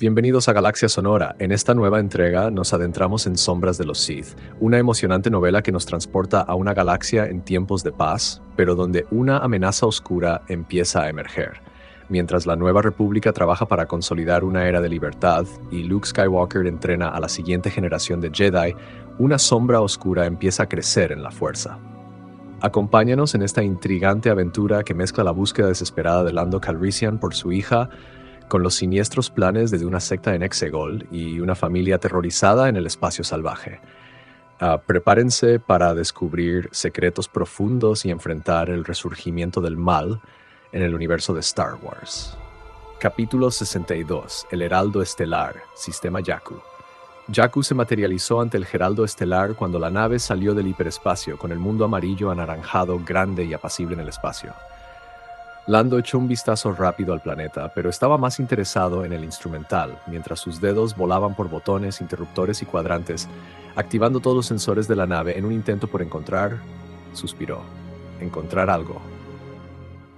Bienvenidos a Galaxia Sonora. En esta nueva entrega nos adentramos en Sombras de los Sith, una emocionante novela que nos transporta a una galaxia en tiempos de paz, pero donde una amenaza oscura empieza a emerger. Mientras la Nueva República trabaja para consolidar una era de libertad y Luke Skywalker entrena a la siguiente generación de Jedi, una sombra oscura empieza a crecer en la Fuerza. Acompáñanos en esta intrigante aventura que mezcla la búsqueda desesperada de Lando Calrissian por su hija con los siniestros planes de una secta en Exegol y una familia aterrorizada en el espacio salvaje. Prepárense para descubrir secretos profundos y enfrentar el resurgimiento del mal en el universo de Star Wars. Capítulo 62. El Heraldo Estelar, Sistema Jakku. Jakku se materializó ante el Heraldo Estelar cuando la nave salió del hiperespacio con el mundo amarillo anaranjado grande y apacible en el espacio. Lando echó un vistazo rápido al planeta, pero estaba más interesado en el instrumental, mientras sus dedos volaban por botones, interruptores y cuadrantes, activando todos los sensores de la nave en un intento por suspiró, encontrar algo.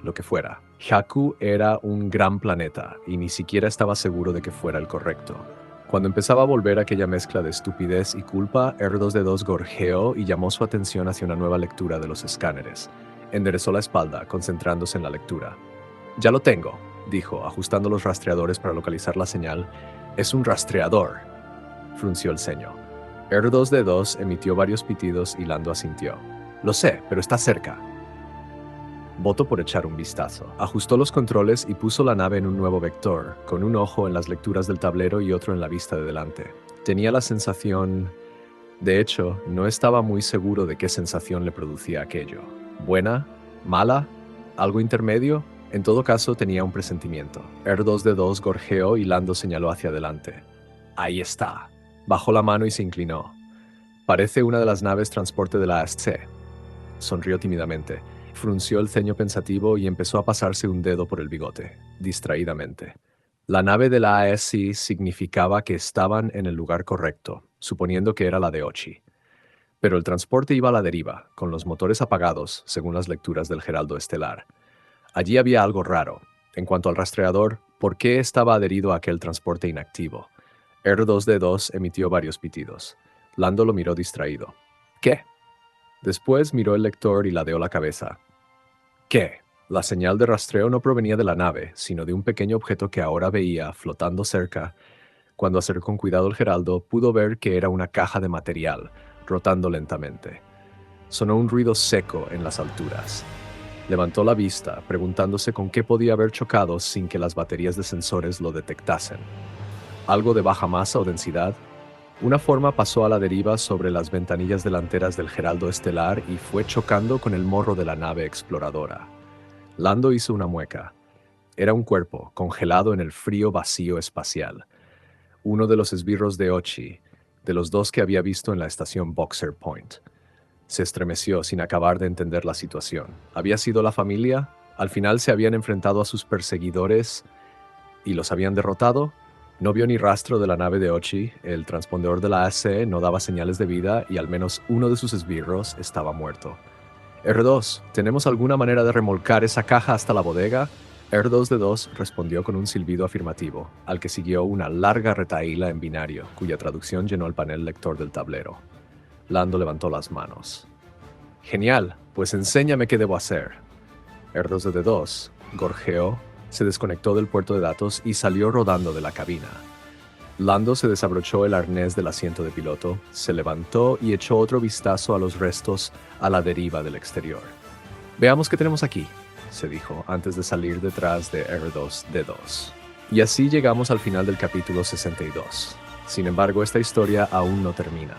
Lo que fuera. Jakku era un gran planeta, y ni siquiera estaba seguro de que fuera el correcto. Cuando empezaba a volver aquella mezcla de estupidez y culpa, R2D2 gorjeó y llamó su atención hacia una nueva lectura de los escáneres. Enderezó la espalda, concentrándose en la lectura. «Ya lo tengo», dijo, ajustando los rastreadores para localizar la señal. «Es un rastreador», frunció el ceño. R2D2 emitió varios pitidos y Lando asintió. «Lo sé, pero está cerca». Votó por echar un vistazo. Ajustó los controles y puso la nave en un nuevo vector, con un ojo en las lecturas del tablero y otro en la vista de delante. Tenía la sensación... De hecho, no estaba muy seguro de qué sensación le producía aquello. ¿Buena? ¿Mala? ¿Algo intermedio? En todo caso, tenía un presentimiento. R2D2 gorjeó y Lando señaló hacia adelante. «Ahí está». Bajó la mano y se inclinó. «Parece una de las naves transporte de la ASC». Sonrió tímidamente. Frunció el ceño pensativo y empezó a pasarse un dedo por el bigote, distraídamente. La nave de la ASC significaba que estaban en el lugar correcto, suponiendo que era la de Ochi. Pero el transporte iba a la deriva, con los motores apagados, según las lecturas del Heraldo Estelar. Allí había algo raro. En cuanto al rastreador, ¿por qué estaba adherido a aquel transporte inactivo? R2D2 emitió varios pitidos. Lando lo miró distraído. «¿Qué?» Después miró el lector y ladeó la cabeza. «¿Qué?» La señal de rastreo no provenía de la nave, sino de un pequeño objeto que ahora veía flotando cerca. Cuando acercó con cuidado el Heraldo, pudo ver que era una caja de material, rotando lentamente. Sonó un ruido seco en las alturas. Levantó la vista, preguntándose con qué podía haber chocado sin que las baterías de sensores lo detectasen. ¿Algo de baja masa o densidad? Una forma pasó a la deriva sobre las ventanillas delanteras del Heraldo Estelar y fue chocando con el morro de la nave exploradora. Lando hizo una mueca. Era un cuerpo, congelado en el frío vacío espacial. Uno de los esbirros de Ochi, de los dos que había visto en la estación Boxer Point. Se estremeció sin acabar de entender la situación. ¿Había sido la familia? ¿Al final se habían enfrentado a sus perseguidores y los habían derrotado? No vio ni rastro de la nave de Ochi, el transpondedor de la AC no daba señales de vida y al menos uno de sus esbirros estaba muerto. «R2, ¿tenemos alguna manera de remolcar esa caja hasta la bodega?» R2D2 respondió con un silbido afirmativo, al que siguió una larga retahíla en binario, cuya traducción llenó el panel lector del tablero. Lando levantó las manos. «Genial, pues enséñame qué debo hacer». R2D2 gorjeó, se desconectó del puerto de datos y salió rodando de la cabina. Lando se desabrochó el arnés del asiento de piloto, se levantó y echó otro vistazo a los restos a la deriva del exterior. «Veamos qué tenemos aquí», se dijo antes de salir detrás de R2D2. Y así llegamos al final del capítulo 62. Sin embargo, esta historia aún no termina.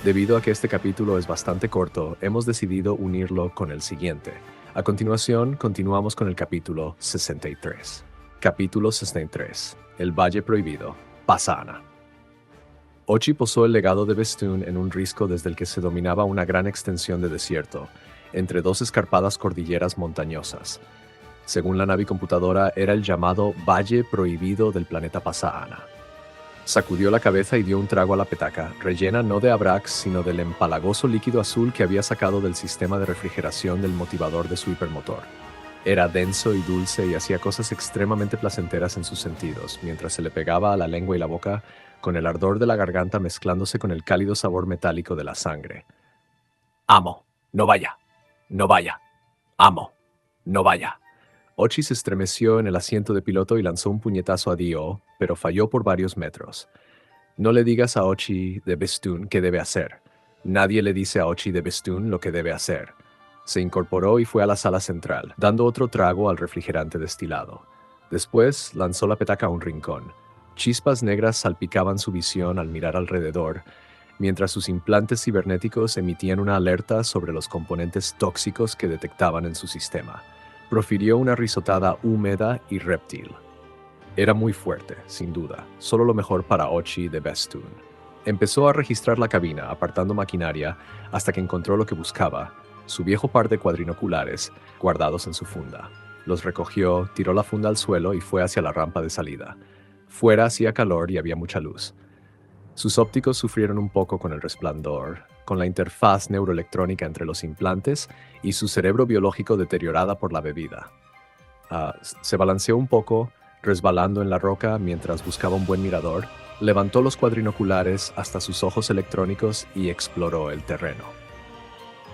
Debido a que este capítulo es bastante corto, hemos decidido unirlo con el siguiente. A continuación, continuamos con el capítulo 63. Capítulo 63. El Valle Prohibido. Pasaana. Ochi posó el legado de Bestun en un risco desde el que se dominaba una gran extensión de desierto, entre dos escarpadas cordilleras montañosas. Según la navicomputadora, era el llamado Valle Prohibido del planeta Pasaana. Sacudió la cabeza y dio un trago a la petaca, rellena no de Abrax, sino del empalagoso líquido azul que había sacado del sistema de refrigeración del motivador de su hipermotor. Era denso y dulce y hacía cosas extremadamente placenteras en sus sentidos, mientras se le pegaba a la lengua y la boca con el ardor de la garganta mezclándose con el cálido sabor metálico de la sangre. Amo, no vaya, no vaya, amo, no vaya. Ochi se estremeció en el asiento de piloto y lanzó un puñetazo a Dio, pero falló por varios metros. No le digas a Ochi de Bestun qué debe hacer. Nadie le dice a Ochi de Bestun lo que debe hacer. Se incorporó y fue a la sala central, dando otro trago al refrigerante destilado. Después lanzó la petaca a un rincón. Chispas negras salpicaban su visión al mirar alrededor, mientras sus implantes cibernéticos emitían una alerta sobre los componentes tóxicos que detectaban en su sistema. Profirió una risotada húmeda y reptil. Era muy fuerte, sin duda, solo lo mejor para Ochi de Bestun. Empezó a registrar la cabina, apartando maquinaria, hasta que encontró lo que buscaba, su viejo par de cuadrinoculares, guardados en su funda. Los recogió, tiró la funda al suelo y fue hacia la rampa de salida. Fuera hacía calor y había mucha luz. Sus ópticos sufrieron un poco con el resplandor, con la interfaz neuroelectrónica entre los implantes y su cerebro biológico deteriorada por la bebida. Se balanceó un poco, resbalando en la roca mientras buscaba un buen mirador, levantó los cuadrinoculares hasta sus ojos electrónicos y exploró el terreno.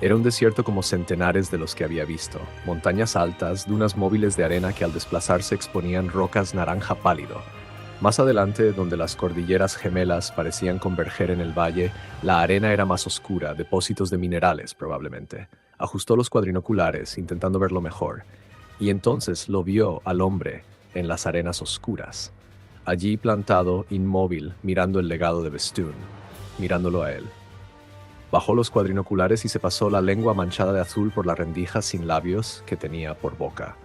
Era un desierto como centenares de los que había visto, montañas altas, dunas móviles de arena que al desplazarse exponían rocas naranja pálido. Más adelante, donde las cordilleras gemelas parecían converger en el valle, la arena era más oscura, depósitos de minerales probablemente. Ajustó los cuadrinoculares, intentando verlo mejor, y entonces lo vio al hombre en las arenas oscuras, allí plantado, inmóvil, mirando el legado de Bestun, mirándolo a él. Bajó los cuadrinoculares y se pasó la lengua manchada de azul por la rendija sin labios que tenía por boca.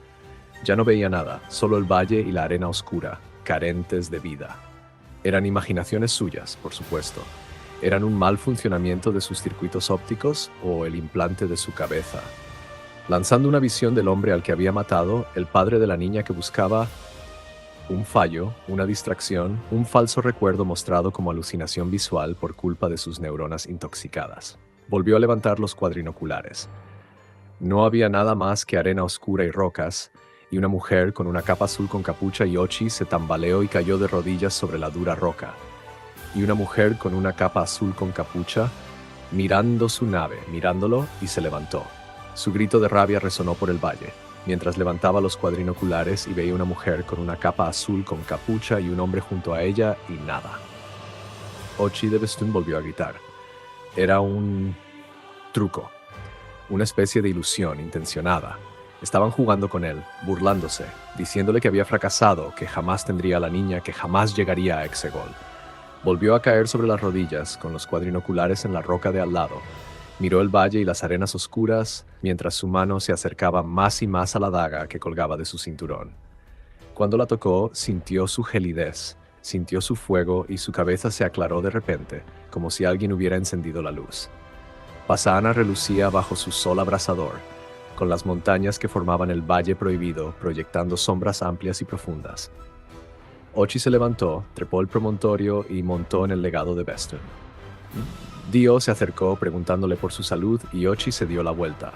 Ya no veía nada, solo el valle y la arena oscura, carentes de vida. Eran imaginaciones suyas, por supuesto. ¿Eran un mal funcionamiento de sus circuitos ópticos o el implante de su cabeza? Lanzando una visión del hombre al que había matado, el padre de la niña que buscaba un fallo, una distracción, un falso recuerdo mostrado como alucinación visual por culpa de sus neuronas intoxicadas. Volvió a levantar los cuadrinoculares. No había nada más que arena oscura y rocas, y una mujer con una capa azul con capucha y Ochi se tambaleó y cayó de rodillas sobre la dura roca. Y una mujer con una capa azul con capucha, mirando su nave, mirándolo, y se levantó. Su grito de rabia resonó por el valle, mientras levantaba los cuadrinoculares y veía una mujer con una capa azul con capucha y un hombre junto a ella y nada. Ochi de Bestun volvió a gritar. Era un truco, una especie de ilusión intencionada. Estaban jugando con él, burlándose, diciéndole que había fracasado, que jamás tendría a la niña, que jamás llegaría a Exegol. Volvió a caer sobre las rodillas, con los cuadrinoculares en la roca de al lado. Miró el valle y las arenas oscuras, mientras su mano se acercaba más y más a la daga que colgaba de su cinturón. Cuando la tocó, sintió su gelidez, sintió su fuego y su cabeza se aclaró de repente, como si alguien hubiera encendido la luz. Pasaana relucía bajo su sol abrasador, con las montañas que formaban el valle prohibido proyectando sombras amplias y profundas. Ochi se levantó, trepó el promontorio y montó en el legado de Bestun. Dio se acercó preguntándole por su salud y Ochi se dio la vuelta.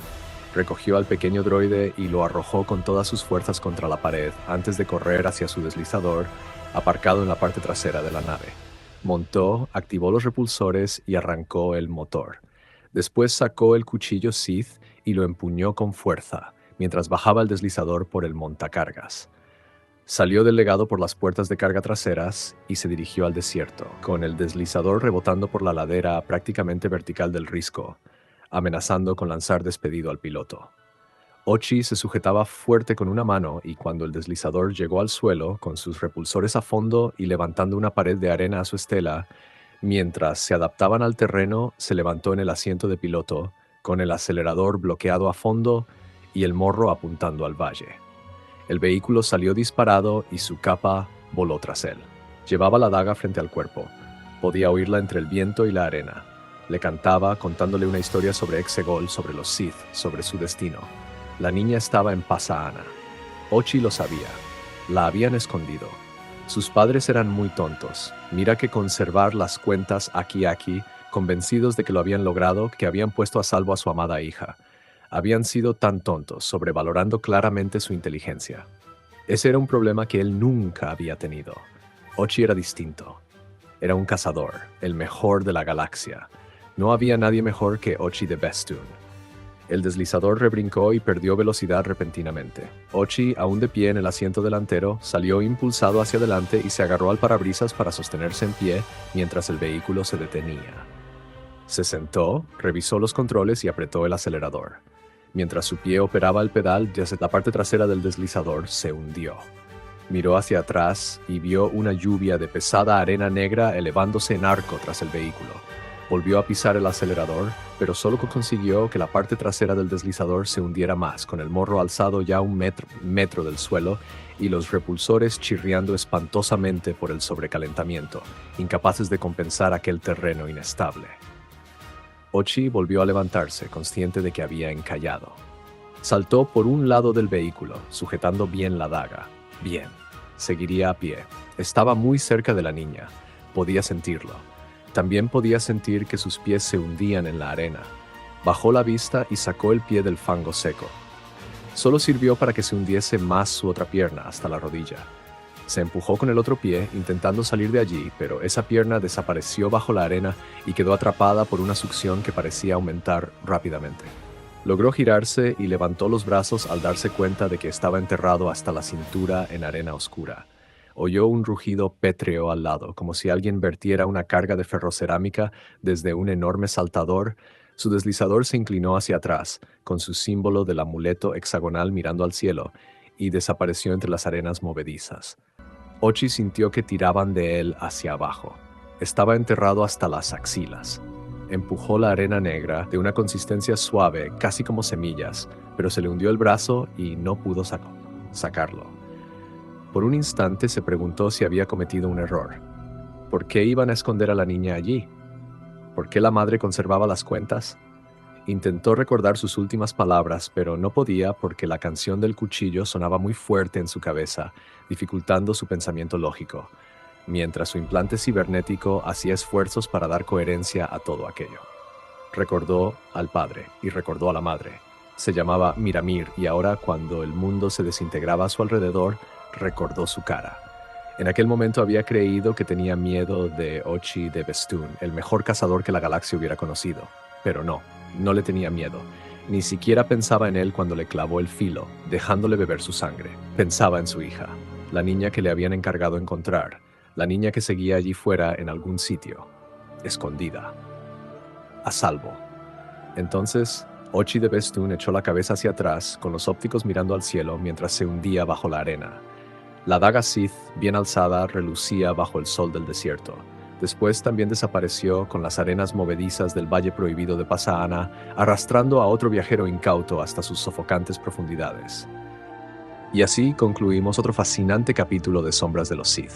Recogió al pequeño droide y lo arrojó con todas sus fuerzas contra la pared antes de correr hacia su deslizador, aparcado en la parte trasera de la nave. Montó, activó los repulsores y arrancó el motor. Después sacó el cuchillo Sith y lo empuñó con fuerza, mientras bajaba el deslizador por el montacargas. Salió del legado por las puertas de carga traseras y se dirigió al desierto, con el deslizador rebotando por la ladera prácticamente vertical del risco, amenazando con lanzar despedido al piloto. Ochi se sujetaba fuerte con una mano y cuando el deslizador llegó al suelo, con sus repulsores a fondo y levantando una pared de arena a su estela, mientras se adaptaban al terreno, se levantó en el asiento de piloto, con el acelerador bloqueado a fondo y el morro apuntando al valle. El vehículo salió disparado y su capa voló tras él. Llevaba la daga frente al cuerpo. Podía oírla entre el viento y la arena. Le cantaba, contándole una historia sobre Exegol, sobre los Sith, sobre su destino. La niña estaba en Pasaana. Ochi lo sabía. La habían escondido. Sus padres eran muy tontos. Mira que conservar las cuentas aquí, convencidos de que lo habían logrado, que habían puesto a salvo a su amada hija. Habían sido tan tontos, sobrevalorando claramente su inteligencia. Ese era un problema que él nunca había tenido. Ochi era distinto. Era un cazador, el mejor de la galaxia. No había nadie mejor que Ochi de Bestun. El deslizador rebrincó y perdió velocidad repentinamente. Ochi, aún de pie en el asiento delantero, salió impulsado hacia adelante y se agarró al parabrisas para sostenerse en pie mientras el vehículo se detenía. Se sentó, revisó los controles y apretó el acelerador. Mientras su pie operaba el pedal, desde la parte trasera del deslizador se hundió. Miró hacia atrás y vio una lluvia de pesada arena negra elevándose en arco tras el vehículo. Volvió a pisar el acelerador, pero solo consiguió que la parte trasera del deslizador se hundiera más, con el morro alzado ya un metro del suelo y los repulsores chirriando espantosamente por el sobrecalentamiento, incapaces de compensar aquel terreno inestable. Ochi volvió a levantarse, consciente de que había encallado. Saltó por un lado del vehículo, sujetando bien la daga. Bien, seguiría a pie. Estaba muy cerca de la niña. Podía sentirlo. También podía sentir que sus pies se hundían en la arena. Bajó la vista y sacó el pie del fango seco. Solo sirvió para que se hundiese más su otra pierna hasta la rodilla. Se empujó con el otro pie, intentando salir de allí, pero esa pierna desapareció bajo la arena y quedó atrapada por una succión que parecía aumentar rápidamente. Logró girarse y levantó los brazos al darse cuenta de que estaba enterrado hasta la cintura en arena oscura. Oyó un rugido pétreo al lado, como si alguien vertiera una carga de ferrocerámica desde un enorme saltador. Su deslizador se inclinó hacia atrás, con su símbolo del amuleto hexagonal mirando al cielo, y desapareció entre las arenas movedizas. Ochi sintió que tiraban de él hacia abajo. Estaba enterrado hasta las axilas. Empujó la arena negra, de una consistencia suave, casi como semillas, pero se le hundió el brazo y no pudo sacarlo. Por un instante se preguntó si había cometido un error. ¿Por qué iban a esconder a la niña allí? ¿Por qué la madre conservaba las cuentas? Intentó recordar sus últimas palabras, pero no podía porque la canción del cuchillo sonaba muy fuerte en su cabeza, dificultando su pensamiento lógico, mientras su implante cibernético hacía esfuerzos para dar coherencia a todo aquello. Recordó al padre y recordó a la madre. Se llamaba Miramir y ahora, cuando el mundo se desintegraba a su alrededor, recordó su cara. En aquel momento había creído que tenía miedo de Ochi de Bestun, el mejor cazador que la galaxia hubiera conocido. Pero no le tenía miedo. Ni siquiera pensaba en él cuando le clavó el filo, dejándole beber su sangre. Pensaba en su hija, la niña que le habían encargado encontrar, la niña que seguía allí fuera en algún sitio, escondida, a salvo. Entonces, Ochi de Bestun echó la cabeza hacia atrás, con los ópticos mirando al cielo mientras se hundía bajo la arena. La daga Sith, bien alzada, relucía bajo el sol del desierto. Después también desapareció con las arenas movedizas del Valle Prohibido de Pasaana, arrastrando a otro viajero incauto hasta sus sofocantes profundidades. Y así concluimos otro fascinante capítulo de Sombras de los Sith.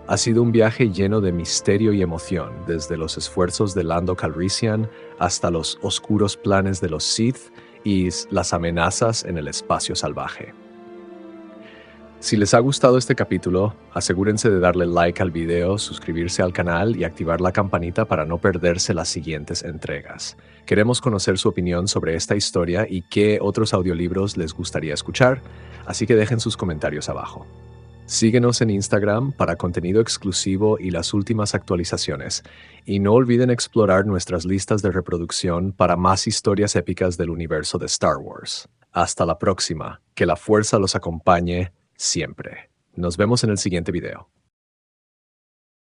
Ha sido un viaje lleno de misterio y emoción, desde los esfuerzos de Lando Calrissian hasta los oscuros planes de los Sith y las amenazas en el espacio salvaje. Si les ha gustado este capítulo, asegúrense de darle like al video, suscribirse al canal y activar la campanita para no perderse las siguientes entregas. Queremos conocer su opinión sobre esta historia y qué otros audiolibros les gustaría escuchar, así que dejen sus comentarios abajo. Síguenos en Instagram para contenido exclusivo y las últimas actualizaciones, y no olviden explorar nuestras listas de reproducción para más historias épicas del universo de Star Wars. Hasta la próxima, que la fuerza los acompañe siempre. Nos vemos en el siguiente video.